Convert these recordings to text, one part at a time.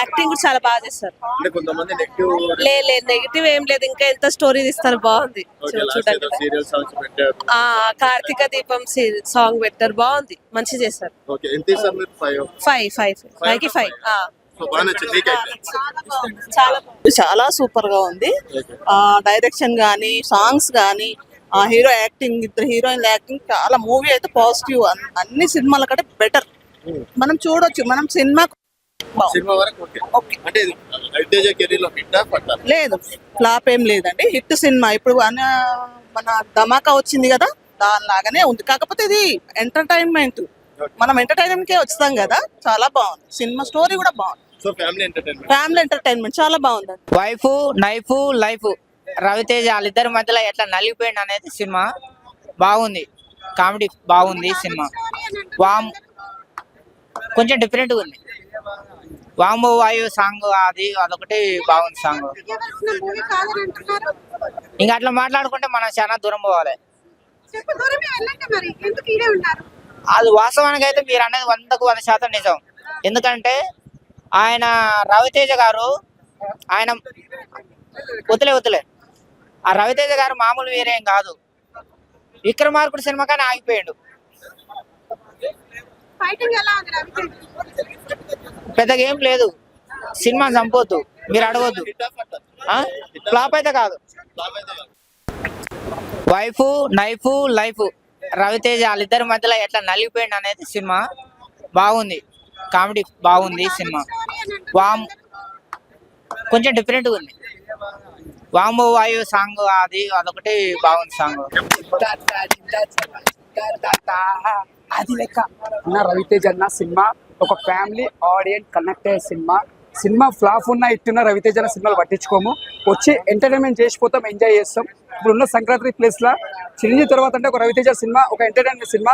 Acting కూడా చాలా బాగా చేస్తారు. అంటే కొంతమంది నెగిటివ్ లేదు నెగిటివ్ ఏం లేదు, ఇంకా ఎంత స్టోరీ తీస్తారు, బాగుంది చూడండి. సీరియల్ సాంగ్స్ పెట్టారు. కార్తీక దీపం సాంగ్ పెట్టారు, బాగుంది, మంచి చేస్తారు. ఓకే, ఎంత ఇస్తారు మీరు? 5 కి 5. సో బాగా నచ్చింది మీకైతే? చాలా చాలా సూపర్ గా ఉంది. డైరెక్షన్ గానీ, సాంగ్స్ గానీ, హీరో యాక్టింగ్, ఇద్దరు హీరోయిన్ యాక్టింగ్, చాలా మూవీ అయితే పాజిటివ్. అన్ని సినిమాల కంటే బెటర్. మనం చూడొచ్చు. మనం సినిమా సినిమా వరకు ఓకే. అంటే రవితేజ కెరీర్ లో హిట్ పట్టాలి లేదు, ఫ్లాప్ ఏం లేదండి. Hit cinema. ఇప్పుడు మన ధమాకా వచ్చింది కదా, దానిలాగానే ఉంది. కాకపోతే ఇది ఎంటర్టైన్మెంట్. మనం ఎంటర్టైన్మెంట్ కే వచ్చాం కదా. చాలా బాగుంది సినిమా. స్టోరీ కూడా బాగుంది. సో ఫ్యామిలీ ఎంటర్టైన్మెంట్ చాలా బాగుంది. వైఫ్ నైఫ్ లైఫ్ రవితేజ వాళ్ళిద్దరి మధ్యలో ఎట్లా నలిగిపోయింది అనేది సినిమా బాగుంది. కామెడీ బాగుంది సినిమా. వామ్ కొంచెం డిఫరెంట్గా ఉంది. వాంబో వాయు సాంగ్ అదొకటి బాగుంది సాంగ్. ఇంకా అట్లా మాట్లాడుకుంటే మనం చాలా దూరం పోవాలి. అది వాస్తవానికి అయితే మీరు అనేది 100% నిజం. ఎందుకంటే ఆయన రవితేజ గారు ఆయన వదిలే ఆ రవితేజ గారు మామూలు వేరేం కాదు. విక్రమార్కుడు సినిమా కానీ ఆగిపోయాడు. పెద్దగా ఏం లేదు. సినిమా చంపొద్దు, మీరు అడగొద్దు. ఫ్లాప్ అయితే కాదు. వైఫ్ నైఫ్ లైఫ్ రవితేజ వాళ్ళిద్దరి మధ్యలో ఎట్లా నలిగిపోయింది అనేది సినిమా బాగుంది. కామెడీ బాగుంది సినిమా. వామ్ కొంచెం డిఫరెంట్గా ఉంది. వాంబో వాయు సాంగ్ అదొకటి బాగుంది సాంగ్. అది లెక్క అన్న రవితేజ్ అన్న సినిమా ఒక ఫ్యామిలీ ఆడియన్స్ కనెక్ట్ అయ్యే సినిమా. సినిమా ఫ్లాప్ ఉన్న ఇట్టున్న రవితేజ్ అన్న సినిమాలు పట్టించుకోము. వచ్చి ఎంటర్టైన్మెంట్ చేసిపోతాం, ఎంజాయ్ చేస్తాం. ఇప్పుడున్న సంక్రాంతి ప్లేస్ లా చిరంజీవి తర్వాత అంటే ఒక రవితేజ సినిమా ఒక ఎంటర్టైన్మెంట్ సినిమా.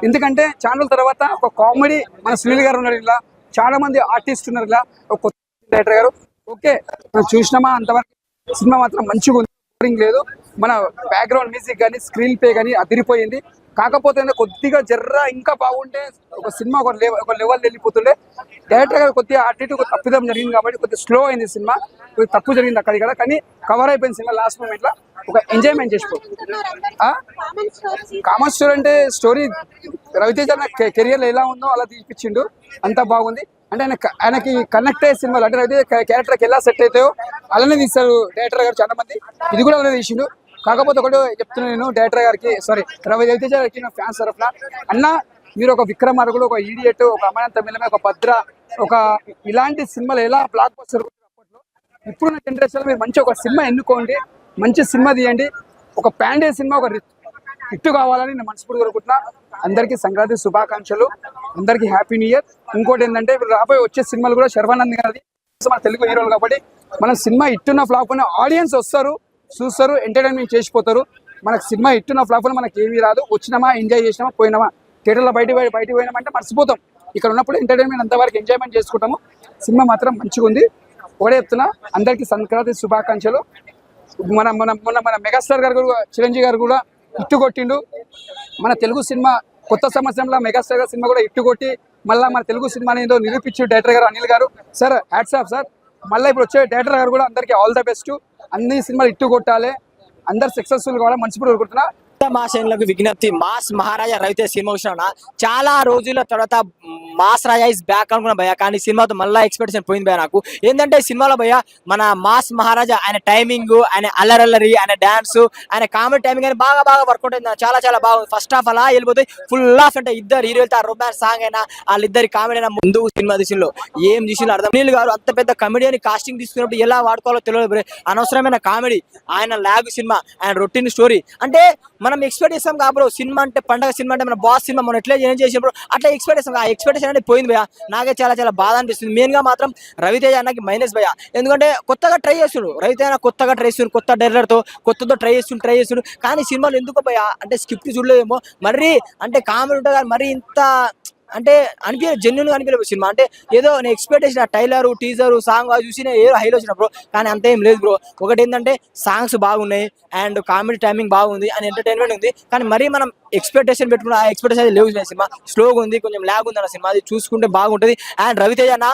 ఎందుకంటే ఛానల్ తర్వాత ఒక కామెడీ మన సునీల్ గారు ఉన్నారు, ఇలా చాలా మంది ఆర్టిస్ట్ ఉన్నారు, ఇలా ఒక కొత్త డైరెక్టర్ గారు. ఓకే, మనం చూసినామా అంతవరకు. సినిమా మాత్రం మంచిగా ఉంది, బోరింగ్ లేదు. మన బ్యాక్గ్రౌండ్ మ్యూజిక్ కానీ స్క్రీన్ ప్లే కానీ అదిరిపోయింది. కాకపోతే కొద్దిగా జర్రా ఇంకా బాగుంటే ఒక సినిమా ఒక లెవెల్ వెళ్ళిపోతుండే. డైరెక్టర్ గారు కొద్దిగా అటు ఇటు తప్పిదం జరిగింది కాబట్టి కొద్దిగా స్లో అయింది సినిమా. కొద్దిగా తప్పు జరిగింది అక్కడి కదా, కానీ కవర్ అయిపోయింది సినిమా. లాస్ట్ మూమెంట్ లో ఒక ఎంజాయ్మెంట్ చేసుకోవచ్చు. కామన్ స్టోరీ అంటే స్టోరీ రవితేజ కెరియర్ లో ఎలా ఉందో అలా తీపిచ్చిండు, అంతా బాగుంది. అంటే ఆయనకి కనెక్ట్ అయ్యే సినిమాలు అంటే రవితేజ క్యారెక్టర్కి ఎలా సెట్ అవుతాయో అలానే తీస్తారు డైరెక్టర్ గారు చాలా మంది. ఇది కూడా అలానే తీసిండు. కాకపోతే ఒకటి చెప్తున్నాను నేను డైరెక్టర్ గారికి, సారీ రవితేజ గారికి నా ఫ్యాన్స్ తరఫున, అన్న మీరు ఒక విక్రమార్కుడు, ఒక ఈడియట్, ఒక అమానంత మిల్లమే, ఒక భద్ర, ఒక ఇలాంటి సినిమాలు ఎలా బ్లాక్ బస్టర్ అప్పట్లో, ఇప్పుడున్న జనరేషన్ మీరు మంచి ఒక సినిమా ఎన్నుకోండి, మంచి సినిమా తీయండి. ఒక ప్యాండే సినిమా ఒక హిట్ కావాలని నేను మనస్ఫూర్తి కోరుకుంటున్నా. అందరికీ సంక్రాంతి శుభాకాంక్షలు, అందరికీ హ్యాపీ న్యూ ఇయర్. ఇంకోటి ఏంటంటే ఇప్పుడు రాబోయే వచ్చే సినిమాలు కూడా శర్వానంద్ గారిది, మన తెలుగు హీరోలు కాబట్టి మన సినిమా ఇట్టున్న ఫ్లాప్ ఉన్న ఆడియన్స్ వస్తారు, చూస్తారు, ఎంటర్టైన్మెంట్ చేసిపోతారు. మనకు సినిమా ఇట్టున్న ఫ్లాప్ మనకి ఏమీ రాదు. వచ్చినామా ఎంజాయ్ చేసినామా పోయినామా, థియేటర్లో బయట పోయినామంటే మర్చిపోతాం. ఇక్కడ ఉన్నప్పుడు ఎంటర్టైన్మెంట్ అంతవరకు ఎంజాయ్మెంట్ చేసుకుంటాము. సినిమా మాత్రం మంచిగా ఉంది. ఒకటే చెప్తున్నా, అందరికీ సంక్రాంతి శుభాకాంక్షలు. మన మెగాస్టార్ గారు కూడా, చిరంజీవి గారు కూడా ఇట్టు కొట్టిండు. మన తెలుగు సినిమా కొత్త సంవత్సరంలో మెగాస్టార్ గారి సినిమా కూడా ఇట్టు కొట్టి మళ్ళీ మన తెలుగు సినిమాని ఏదో నిరూపించు డైరెక్టర్ గారు అనిల్ గారు. Sir hats off sir. మళ్ళీ ఇప్పుడు వచ్చే డైరెక్టర్ గారు కూడా అందరికీ ఆల్ ద బెస్ట్. అన్ని సినిమాలు ఇట్టు కొట్టాలి, అందరు సక్సెస్ఫుల్ కావాలి, మనస్ఫూర్తిగా కోరుకుంటున్నా. మా శ్రేణులకు విజ్ఞప్తి, మాస్ మహారాజా రవితేజ సినిమా వచ్చిన చాలా రోజుల తర్వాత మాస్ రాజా ఇస్ బ్యాక్ అనుకున్నా భయ, కానీ సినిమాతో మళ్ళీ ఎక్స్పెక్టేషన్ పోయింది భయ నాకు. ఏంటంటే సినిమాలో భయ మన మాస్ మహారాజా ఆయన టైమింగ్, ఆయన అల్లరల్లరి, ఆయన డాన్స్, ఆయన కామెడీ టైమింగ్ అని బాగా వర్కౌట్ అయింది. చాలా బాగుంది. ఫస్ట్ హాఫ్ అలా వెళ్ళిపోతాయి, ఫుల్ హాఫ్ అంటే ఇద్దరు హీరోలతో ఆ రొమాన్స్ సాంగ్ అయినా వాళ్ళిద్దరి కామెడీ అయినా ముందు సినిమా తీసిలో ఏం తీసిలో అర్థం. సునీల్ గారు అంత పెద్ద కమెడియన్ కాస్టింగ్ తీసుకున్నప్పుడు ఎలా వాడుకోవాలో తెలియదు. అనవసరమైన కామెడీ, ఆయన ల్యాబ్ సినిమా, ఆయన రొటీన్ స్టోరీ అంటే మనం ఎక్స్పెక్ట్ చేస్తాం కాబో. సినిమా అంటే పండగ సినిమా అంటే మన బాస్ సినిమా మనం ఎట్లా ఏం చేసినప్పుడు అట్లా ఎక్స్పెక్ట్ చేస్తాం. ఆ ఎక్స్పెక్టేషన్ అనేది పోయింది భయ. నాకే చాలా బాధ అనిపిస్తుంది. మెయిన్ గా మాత్రం రవితేజ అన్నకి మైనస్ భయ. ఎందుకంటే కొత్తగా ట్రై చేస్తుడు రవితేజ, కొత్తగా ట్రై చేస్తుడు, కొత్త డైరెక్టర్తో కొత్తతో ట్రై చేస్తుడు. కానీ సినిమాలు ఎందుకు భయ అంటే స్క్రిప్ట్ చూడలేదేమో, మరీ అంటే కామెడీ ఉంటుంది కానీ మరీ ఇంత అంటే అనిపించలేదు, జెన్యున్ గా అనిపించలేదు సినిమా. అంటే ఏదో నేను ఎక్స్పెక్టేషన్ టైలర్ టీజర్ సాంగ్ చూసి ఏదో హైలో వచ్చిన బ్రో, కానీ అంతేం లేదు బ్రో. ఒకటి ఏంటంటే సాంగ్స్ బాగున్నాయి అండ్ కామెడీ టైమింగ్ బాగుంది అండ్ ఎంటర్టైన్మెంట్ ఉంది, కానీ మరీ మనం ఎక్స్పెక్టేషన్ పెట్టుకున్న ఆ ఎక్స్పెక్టేషన్ లేవు. సినిమా స్లోగా ఉంది, కొంచెం ల్యాగ్ ఉంది అన్న సినిమా. అది చూసుకుంటే బాగుంటుంది. అండ్ రవితేజ అన్న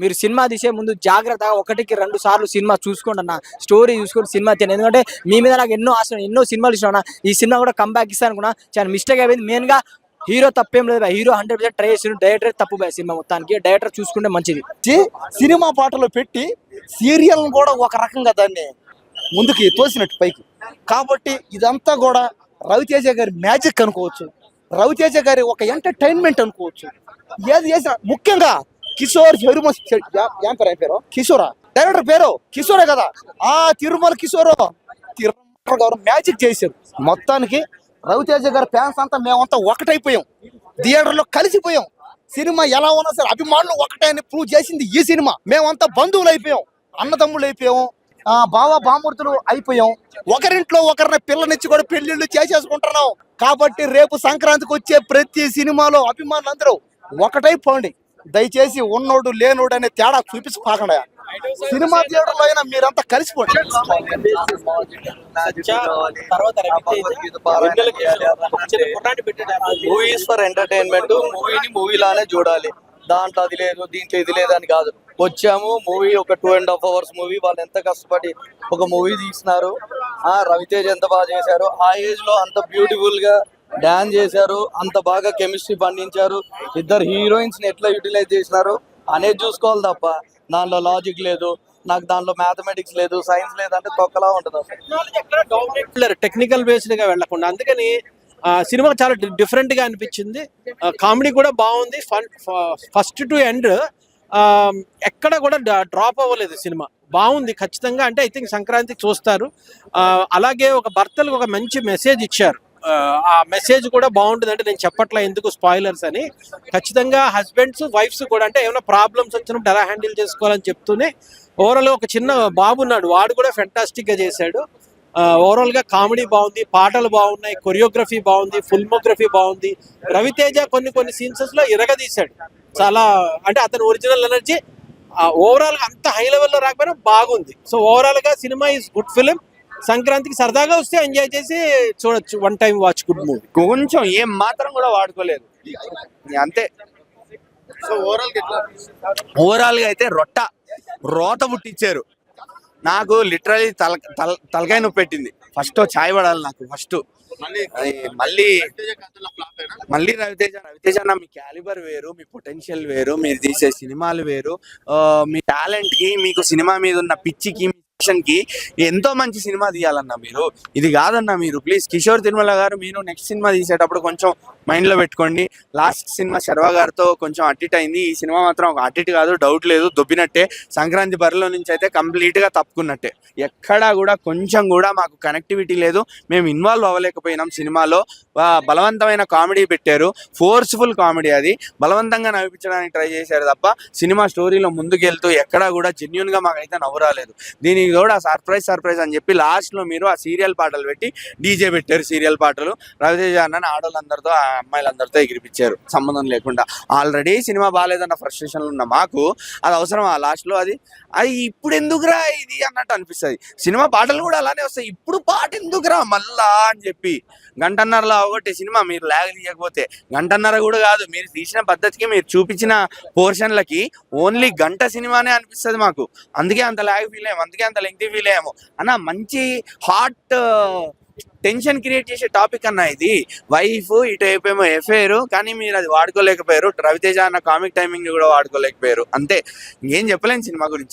మీరు సినిమా తీసే ముందు జాగ్రత్తగా 1-2 సార్లు సినిమా చూసుకోండి అన్న, స్టోరీ చూసుకొని సినిమా తీయండి. ఎందుకంటే మీ మీద నాకు ఎన్నో ఆశలు, ఎన్నో సినిమాలు ఇష్టం. ఈ సినిమా కూడా కంబ్యాక్ ఇస్తాను అనుకున్నా, చాలా మిస్టేక్ అయిపోయింది. మెయిన్ గా హీరో తప్పేం లేదు, హీరో 100% ట్రై చేసిన, డైరెక్టర్ తప్పు బాయ్. సినిమా మొత్తానికి డైరెక్టర్ చూసుకుంటే మంచిది. సినిమా పాటలు పెట్టి సీరియల్ కూడా ఒక రకంగా దాన్ని ముందుకి తోసినట్టు పైకి. కాబట్టి ఇదంతా కూడా రవితేజ గారి మ్యాజిక్ అనుకోవచ్చు, రవితేజ గారి ఒక ఎంటర్టైన్మెంట్ అనుకోవచ్చు. ఏది చేసిన ముఖ్యంగా కిషోర్ ఏం పేరు కిషోరా, డైరెక్టర్ పేరు కిషోరే కదా, ఆ తిరుమల కిషోర్ గారు మ్యాజిక్ చేశారు. మొత్తానికి రవితేజ గారి ఫ్యాన్స్ అంతా మేమంతా ఒకటైపోయాం, థియేటర్లో కలిసిపోయాం. సినిమా ఎలా ఉన్నా సరే అభిమానులు ఒకటే అని ప్రూవ్ చేసింది ఈ సినిమా. మేమంతా బంధువులు అయిపోయాం, అన్నదమ్ములు అయిపోయాం, బావ బామూర్తులు అయిపోయాం. ఒకరింట్లో ఒకరిని పిల్లనిచ్చి కూడా పెళ్లిళ్ళు చేసేసుకుంటున్నాం. కాబట్టి రేపు సంక్రాంతికి వచ్చే ప్రతి సినిమాలో అభిమానులు అందరూ ఒకటైపోండి. దయచేసి ఉన్నోడు లేనోడు అనే తేడా చూపించుకోకుండా సినిమా థియేటర్లో అయినా మీరంతా కలిసిపోండి. మూవీస్ ఫర్ ఎంటర్టైన్మెంట్, మూవీని మూవీలానే చూడాలి. దాంట్లో అది లేదు దీంట్లో ఇది లేదు అని కాదు. వచ్చాము మూవీ ఒక 2.5 hours మూవీ, వాళ్ళు ఎంత కష్టపడి ఒక మూవీ తీసినారు. రవితేజ్ ఎంత బాగా చేశారు, ఆ ఏజ్ లో అంత బ్యూటిఫుల్ గా డాన్స్ చేశారు, అంత బాగా కెమిస్ట్రీ పండించారు. ఇద్దరు హీరోయిన్స్ ని ఎట్లా యూటిలైజ్ చేసినారు అనేది చూసుకోవాలి తప్ప దాంట్లో లాజిక్ లేదు, నాకు దాంట్లో మ్యాథమెటిక్స్ లేదు, సైన్స్ లేదు అంటే తొక్కలా ఉంటుంది. టెక్నికల్ బేస్డ్ గా వెళ్లకుండా, అందుకని సినిమా చాలా డిఫరెంట్ గా అనిపించింది. కామెడీ కూడా బాగుంది, ఫస్ట్ టు ఎండ్ ఎక్కడ కూడా డ్రాప్ అవ్వలేదు. సినిమా బాగుంది ఖచ్చితంగా. అంటే ఐ థింక్ సంక్రాంతికి చూస్తారు. అలాగే ఒక భర్తలకు ఒక మంచి మెసేజ్ ఇచ్చారు. ఆ మెసేజ్ కూడా బాగుంటుంది. అంటే నేను చెప్పట్లా ఎందుకు స్పాయిలర్స్ అని. ఖచ్చితంగా హస్బెండ్స్ వైఫ్స్ కూడా అంటే ఏమైనా ప్రాబ్లమ్స్ వచ్చినప్పుడు ఎలా హ్యాండిల్ చేసుకోవాలని చెప్తూనే ఓవరాల్ ఒక చిన్న బాబు ఉన్నాడు, వాడు కూడా ఫెంటాస్టిక్ గా చేశాడు. ఓవరాల్ గా కామెడీ బాగుంది, పాటలు బాగున్నాయి, కొరియోగ్రఫీ బాగుంది, ఫిల్మోగ్రఫీ బాగుంది. రవితేజ కొన్ని సీన్సెస్ లో ఇరగదీశాడు చాలా. అంటే అతని ఒరిజినల్ ఎనర్జీ ఓవరాల్ గా అంత హై లెవెల్లో రాకపోయినా బాగుంది. సో ఓవరాల్ గా సినిమా ఈజ్ గుడ్ ఫిలిం. సంక్రాంతికి సరదాగా వస్తే ఎంజాయ్ చేసి చూడొచ్చు, one time watch good movie. కొంచెం ఏం మాత్రం కూడా వాడుకోలేదు అంతే. సో ఓవరాల్ గా అయితే రోత పుట్టించారు. నాకు లిటరలీ తలకాయ నొప్పి పెట్టింది. ఫస్ట్ ఛాయ్ పడాలి నాకు ఫస్ట్. మళ్ళీ రవితేజ అన్న, మీ క్యాలిబర్ వేరు, మీ పొటెన్షియల్ వేరు, మీరు తీసే సినిమాలు వేరు, మీ టాలెంట్ కి, మీకు సినిమా మీద ఉన్న పిచ్చికి, కి ఎంతో మంచి సినిమా తీయాలన్నా మీరు. ఇది కాదన్నా మీరు ప్లీజ్. కిషోర్ తిరుమల గారు, మీరు నెక్స్ట్ సినిమా తీసేటప్పుడు కొంచెం మైండ్ లో పెట్టుకోండి. లాస్ట్ సినిమా శర్వ గారితో కొంచెం అట్టిట్ అయింది, ఈ సినిమా మాత్రం ఒక అట్టిట్ కాదు, డౌట్ లేదు, దొబ్బినట్టే. సంక్రాంతి బరిలో నుంచి అయితే కంప్లీట్ గా తప్పుకున్నట్టే. ఎక్కడా కూడా కొంచెం కూడా మాకు కనెక్టివిటీ లేదు, మేము ఇన్వాల్వ్ అవ్వలేకపోయినాం సినిమాలో. బలవంతమైన కామెడీ పెట్టారు, ఫోర్స్ఫుల్ కామెడీ. అది బలవంతంగా నవ్వించడానికి ట్రై చేశారు తప్ప సినిమా స్టోరీలో ముందుకెళ్తూ ఎక్కడా కూడా జెన్యున్ గా మాకైతే నవ్వు రాలేదు. దీనికి కూడా సర్ప్రైజ్ అని చెప్పి లాస్ట్ లో మీరు ఆ సీరియల్ పాటలు పెట్టి డీజే పెట్టారు. సీరియల్ పాటలు రవితేజ అన్నని ఆడవాళ్ళందరితో, అమ్మాయిలందరితో ఎగిరిపించారు సంబంధం లేకుండా. ఆల్రెడీ సినిమా బాగాలేదన్న ఫ్రస్ట్రేషన్ ఉన్న మాకు అది అవసరం. ఆ లాస్ట్ లో అది ఇప్పుడు ఎందుకురా ఇది అన్నట్టు అనిపిస్తుంది. సినిమా పాటలు కూడా అలానే వస్తాయి, ఇప్పుడు పాట ఎందుకురా మళ్ళా అని చెప్పి. గంటన్నరలో అవగొట్టే సినిమా మీరు లాగ్ తీయకపోతే, గంటన్నర కూడా కాదు, మీరు తీసిన పద్ధతికి, మీరు చూపించిన పోర్షన్లకి ఓన్లీ గంట సినిమానే అనిపిస్తుంది మాకు. అందుకే అంత లాగ్ ఫీల్ అయ్యాము, అందుకే అంత లెంగ్తీ ఫీల్ అయ్యాము అన్న. మంచి హాట్ టెన్షన్ క్రియేట్ చేసే టాపిక్ అన్న ఇది. వైఫ్ ఇటువైపేమో ఎఫైర్, కానీ మీరు అది వాడుకోలేకపోయారు. రవితేజ అన్న కామిక్ టైమింగ్ కూడా వాడుకోలేకపోయారు. అంతే, ఇంకేం చెప్పలేను సినిమా గురించి.